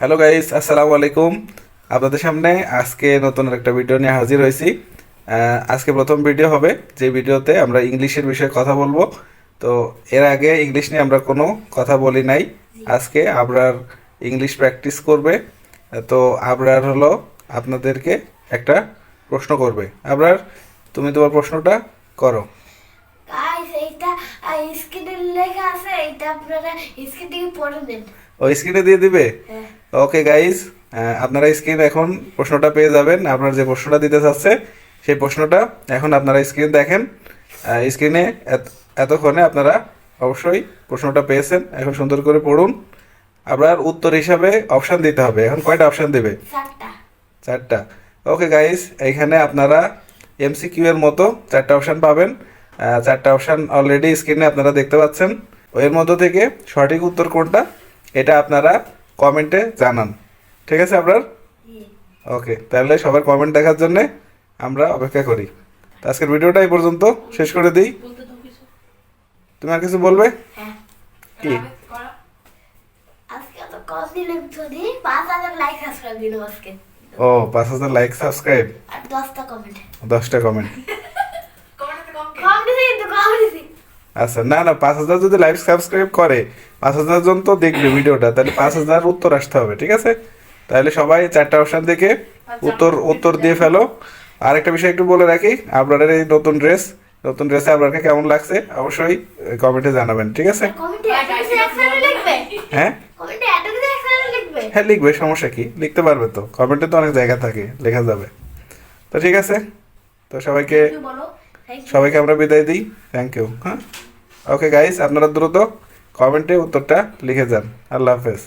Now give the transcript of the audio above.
Hello guys, আসসালামু আলাইকুম। আপনাদের সামনে আজকে নতুন একটা ভিডিও নিয়ে হাজির হয়েছি। আজকে প্রথম ভিডিও হবে, যে ভিডিওতে আমরা ইংলিশের বিষয়ে কথা বলবো। তো এর আগে ইংলিশ নিয়ে আমরা কোনো কথা বলি নাই। আজকে আবরার ইংলিশ প্র্যাকটিস করবে। তো আবরার হলো আপনাদেরকে একটা প্রশ্ন করবে। আবরার, তুমি তোমার প্রশ্নটা করো। গাইস এইটা স্ক্রিনে লেখা আছে, এটা আপনারা স্ক্রিন থেকে পড়ে নেন। ও স্ক্রিনে দিয়ে দিবে? হ্যাঁ। ওকে গাইস, আপনারা স্ক্রিন এখন প্রশ্নটা পেয়ে যাবেন। আপনার যে প্রশ্নটা দিতে চাচ্ছে সেই প্রশ্নটা এখন আপনারা স্ক্রিন দেখেন। স্ক্রিনে এতক্ষণে আপনারা অবশ্যই প্রশ্নটা পেয়েছেন। এখন সুন্দর করে পড়ুন। আপনার উত্তর হিসাবে অপশান দিতে হবে। এখন কয়টা অপশান দেবে? চারটা। চারটা। ওকে গাইস, এইখানে আপনারা এমসিকিউ এর মতো চারটা অপশান পাবেন। চারটা অপশান অলরেডি স্ক্রিনে আপনারা দেখতে পাচ্ছেন। এর মধ্য থেকে সঠিক উত্তর কোনটা এটা আপনারা কমেন্টে জানান। ঠিক আছে আপনার? ওকে, তাহলে সবার কমেন্ট দেখার জন্য আমরা অপেক্ষা করি। তো আজকের ভিডিওটা এই পর্যন্ত শেষ করে দিই। তুমি আর কিছু বলবে? হ্যাঁ, কি? আজকে তো কদিন যদি 5,000 লাইক সাবস্ক্রাইব দিন আজকে। ও, 5,000 লাইক সাবস্ক্রাইব, আর 10টা কমেন্ট। 10টা কমেন্ট। কম দিছি কিন্তু কম দিছি। আচ্ছা, না না, 5,000 যদি লাইক সাবস্ক্রাইব করে, 5,000 জন তো দেখবে ভিডিওটা, তাহলে 5,000 উত্তর আসতে হবে। ঠিক আছে? তাহলে সবাই চারটা অপশন থেকে উত্তর উত্তর দিয়ে ফেলো। আর একটা বিষয় একটু বলে রাখি, আপনাদের এই নতুন ড্রেসে আপনাকে কেমন লাগছে অবশ্যই কমেন্টে জানাবেন। ঠিক আছে? কমেন্টে এত কিছু একসাথে লিখবে? হ্যাঁ কমেন্টে এত কিছু একসাথে লিখবে? হ্যাঁ, লিখবে, সমস্যা কি, লিখতে পারবে তো। কমেন্টে তো অনেক জায়গা থাকে, লেখা যাবে। তো ঠিক আছে, তো সবাইকে কি বলো? Thank you. সবাইকে আমরা বিদায় দিই। Thank you. হ্যাঁ, ওকে গাইস, আপনারা দ্রুত কমেন্টে উত্তরটা লিখে যান। আল্লাহ হাফেজ।